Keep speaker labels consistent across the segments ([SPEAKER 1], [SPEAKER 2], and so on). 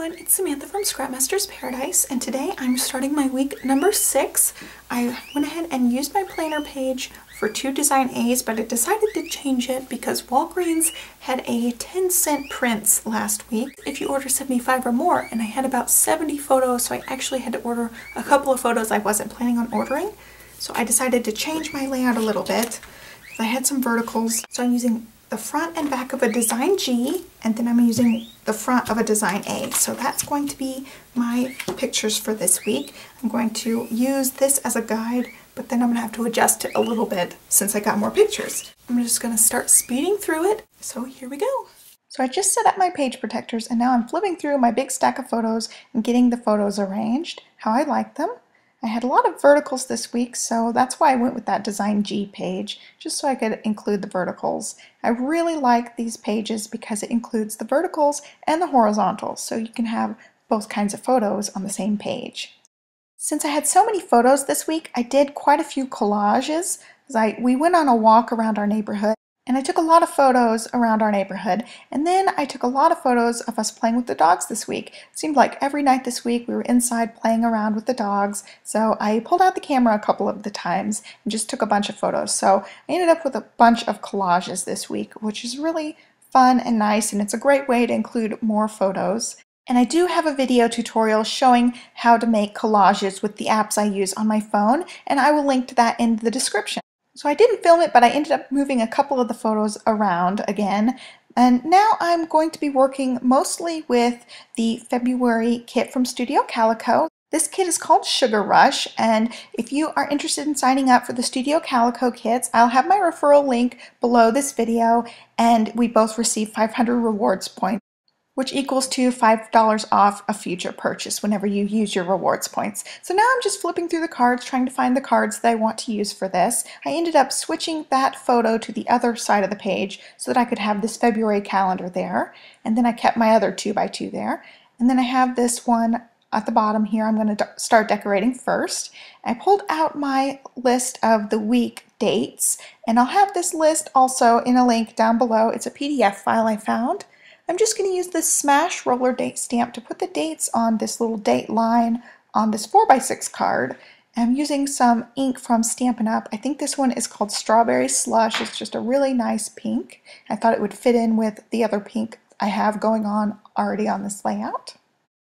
[SPEAKER 1] everyone, it's Samantha from Scrapmaster's Paradise, and today I'm starting my week number 6. I went ahead and used my planner page for 2 design A's, but I decided to change it because Walgreens had a 10-cent prints last week if you order 75 or more, and I had about 70 photos, so I actually had to order a couple of photos I wasn't planning on ordering. So I decided to change my layout a little bit. I had some verticals, so I'm using the front and back of a design G, and then I'm using the front of a design A. So that's going to be my pictures for this week. I'm going to use this as a guide, but then I'm going to have to adjust it a little bit since I got more pictures. I'm just going to start speeding through it. So here we go. So I just set up my page protectors, and now I'm flipping through my big stack of photos and getting the photos arranged how I like them. I had a lot of verticals this week, so that's why I went with that Design G page, just so I could include the verticals. I really like these pages because it includes the verticals and the horizontals, so you can have both kinds of photos on the same page. Since I had so many photos this week, I did quite a few collages. We went on a walk around our neighborhood, and I took a lot of photos around our neighborhood, and then I took a lot of photos of us playing with the dogs this week. It seemed like every night this week we were inside playing around with the dogs, so I pulled out the camera a couple of the times and just took a bunch of photos. So I ended up with a bunch of collages this week, which is really fun and nice, and it's a great way to include more photos. And I do have a video tutorial showing how to make collages with the apps I use on my phone, and I will link to that in the description. So I didn't film it, but I ended up moving a couple of the photos around again. And now I'm going to be working mostly with the February kit from Studio Calico. This kit is called Sugar Rush, and if you are interested in signing up for the Studio Calico kits, I'll have my referral link below this video, and we both receive 500 rewards points, which equals to $5 off a future purchase whenever you use your rewards points. So now I'm just flipping through the cards, trying to find the cards that I want to use for this. I ended up switching that photo to the other side of the page so that I could have this February calendar there. And then I kept my other 2x2 there. And then I have this one at the bottom here. I'm going to start decorating first. I pulled out my list of the week dates, and I'll have this list also in a link down below. It's a PDF file I found. I'm just going to use this Smash Roller Date stamp to put the dates on this little date line on this 4x6 card. I'm using some ink from Stampin' Up. I think this one is called Strawberry Slush. It's just a really nice pink. I thought it would fit in with the other pink I have going on already on this layout.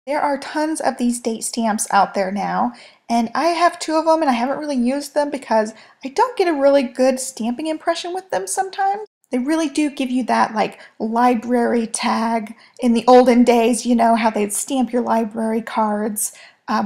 [SPEAKER 1] There are tons of these date stamps out there now, and I have 2 of them, and I haven't really used them because I don't get a really good stamping impression with them sometimes. They really do give you that like library tag in the olden days, you know, how they'd stamp your library cards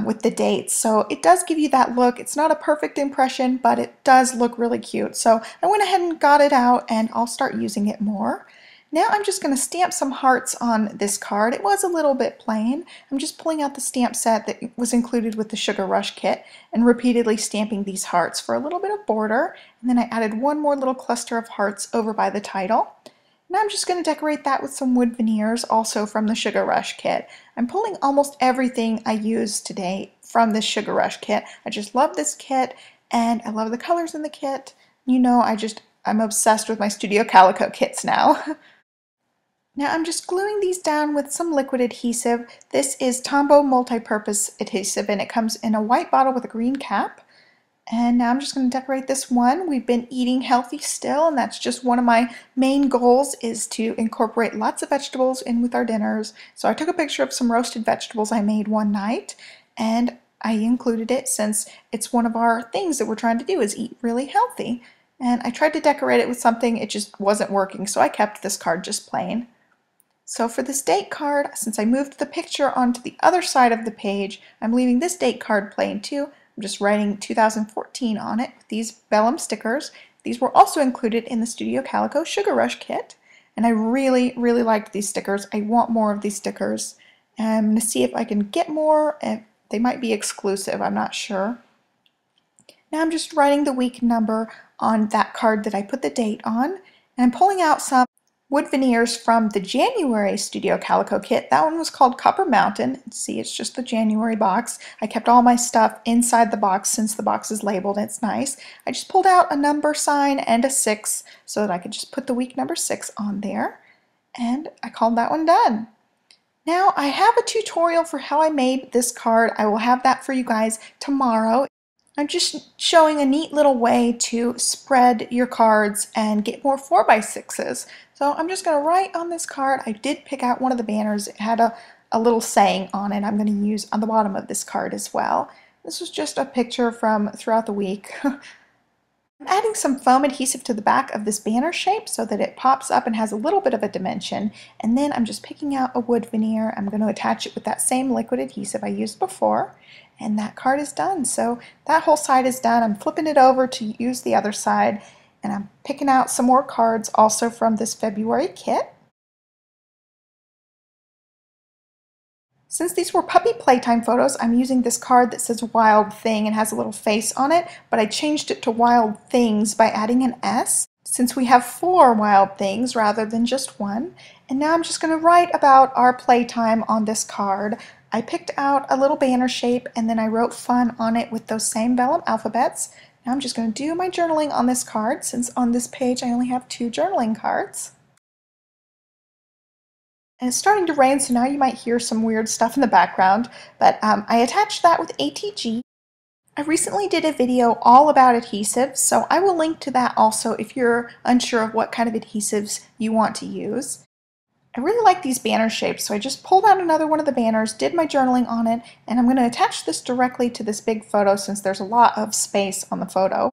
[SPEAKER 1] with the dates. So it does give you that look. It's not a perfect impression, but it does look really cute. So I went ahead and got it out, and I'll start using it more. Now I'm just going to stamp some hearts on this card. It was a little bit plain. I'm just pulling out the stamp set that was included with the Sugar Rush kit and repeatedly stamping these hearts for a little bit of border. And then I added one more little cluster of hearts over by the title. Now I'm just going to decorate that with some wood veneers, also from the Sugar Rush kit. I'm pulling almost everything I used today from this Sugar Rush kit. I just love this kit, and I love the colors in the kit. You know, I'm obsessed with my Studio Calico kits now. Now I'm just gluing these down with some liquid adhesive. This is Tombow multi-purpose adhesive, and it comes in a white bottle with a green cap. And now I'm just going to decorate this one. We've been eating healthy still, and that's just one of my main goals, is to incorporate lots of vegetables in with our dinners. So I took a picture of some roasted vegetables I made one night, and I included it since it's one of our things that we're trying to do, is eat really healthy. And I tried to decorate it with something, it just wasn't working, so I kept this card just plain. So for this date card, since I moved the picture onto the other side of the page, I'm leaving this date card plain too. I'm just writing 2014 on it with these vellum stickers. These were also included in the Studio Calico Sugar Rush kit, and I really, really liked these stickers. I want more of these stickers. And I'm going to see if I can get more. They might be exclusive, I'm not sure. Now I'm just writing the week number on that card that I put the date on, and I'm pulling out some wood veneers from the January Studio Calico kit. That one was called Copper Mountain. See, it's just the January box. I kept all my stuff inside the box since the box is labeled. It's nice. I just pulled out a number sign and a 6 so that I could just put the week number 6 on there. And I called that one done. Now I have a tutorial for how I made this card. I will have that for you guys tomorrow. I'm just showing a neat little way to spread your cards and get more 4x6s. So I'm just going to write on this card. I did pick out one of the banners. It had a little saying on it I'm going to use on the bottom of this card as well. This was just a picture from throughout the week. I'm adding some foam adhesive to the back of this banner shape so that it pops up and has a little bit of a dimension. And then I'm just picking out a wood veneer. I'm going to attach it with that same liquid adhesive I used before. And that card is done. So that whole side is done. I'm flipping it over to use the other side. And I'm picking out some more cards also from this February kit. Since these were puppy playtime photos, I'm using this card that says Wild Thing and has a little face on it, but I changed it to Wild Things by adding an S, since we have 4 wild things rather than just one. And now I'm just going to write about our playtime on this card. I picked out a little banner shape and then I wrote fun on it with those same vellum alphabets. Now I'm just going to do my journaling on this card, since on this page I only have 2 journaling cards. And it's starting to rain, so now you might hear some weird stuff in the background, but I attached that with ATG. I recently did a video all about adhesives, so I will link to that also if you're unsure of what kind of adhesives you want to use. I really like these banner shapes, so I just pulled out another one of the banners, did my journaling on it, and I'm going to attach this directly to this big photo since there's a lot of space on the photo.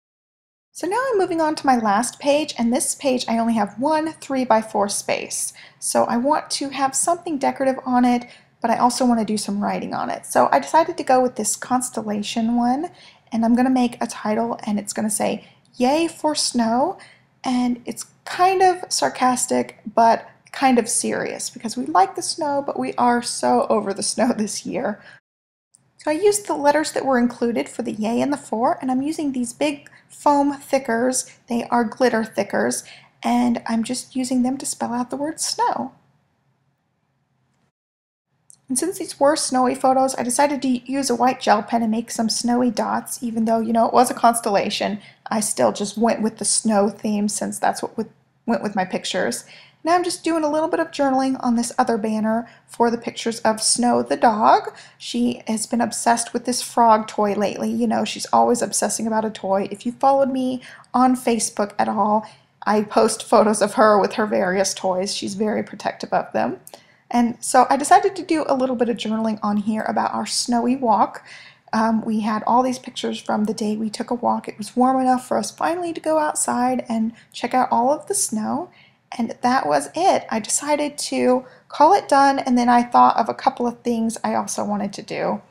[SPEAKER 1] So now I'm moving on to my last page, and this page I only have one 3x4 space. So I want to have something decorative on it, but I also want to do some writing on it. So I decided to go with this constellation one, and I'm going to make a title, and it's going to say, "Yay for Snow," and it's kind of sarcastic, but kind of serious, because we like the snow, but we are so over the snow this year. So I used the letters that were included for the yay and the for, and I'm using these big foam thickers. They are glitter thickers, and I'm just using them to spell out the word snow. And since these were snowy photos, I decided to use a white gel pen and make some snowy dots. Even though, it was a constellation, I still just went with the snow theme since that's what went with my pictures. Now I'm just doing a little bit of journaling on this other banner for the pictures of Snow the dog. She has been obsessed with this frog toy lately. She's always obsessing about a toy. If you followed me on Facebook at all, I post photos of her with her various toys. She's very protective of them. And so I decided to do a little bit of journaling on here about our snowy walk. We had all these pictures from the day we took a walk. It was warm enough for us finally to go outside and check out all of the snow. And that was it. I decided to call it done, and then I thought of a couple of things I also wanted to do.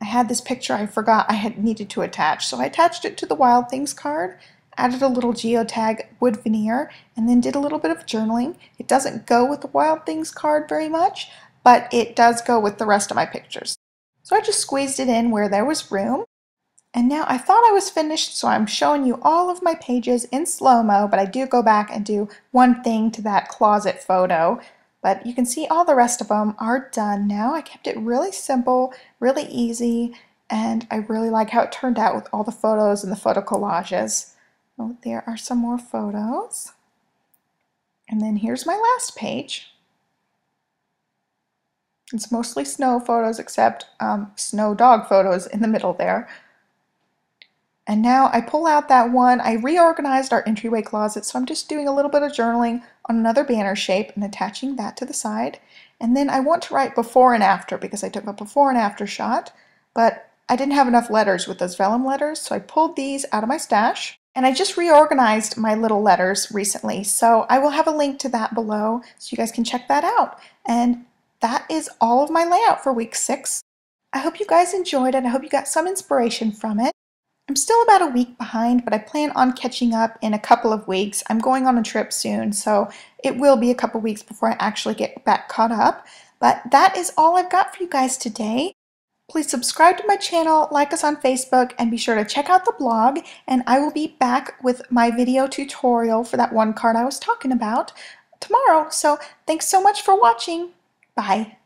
[SPEAKER 1] I had this picture I forgot I had needed to attach, so I attached it to the Wild Things card, added a little geotag wood veneer, and then did a little bit of journaling. It doesn't go with the Wild Things card very much, but it does go with the rest of my pictures. So I just squeezed it in where there was room. And now I thought I was finished, so I'm showing you all of my pages in slow-mo, but I do go back and do one thing to that closet photo. But you can see all the rest of them are done now. I kept it really simple, really easy, and I really like how it turned out with all the photos and the photo collages. Oh, there are some more photos. And then here's my last page. It's mostly snow photos except snow dog photos in the middle there. And now I pull out that one. I reorganized our entryway closet, so I'm just doing a little bit of journaling on another banner shape and attaching that to the side. And then I want to write before and after because I took a before and after shot, but I didn't have enough letters with those vellum letters, so I pulled these out of my stash. And I just reorganized my little letters recently, so I will have a link to that below so you guys can check that out. And that is all of my layout for week 6. I hope you guys enjoyed it. I hope you got some inspiration from it. I'm still about a week behind, but I plan on catching up in a couple of weeks. I'm going on a trip soon, so it will be a couple weeks before I actually get back caught up. But that is all I've got for you guys today. Please subscribe to my channel, like us on Facebook, and be sure to check out the blog. And I will be back with my video tutorial for that one card I was talking about tomorrow. So thanks so much for watching. Bye.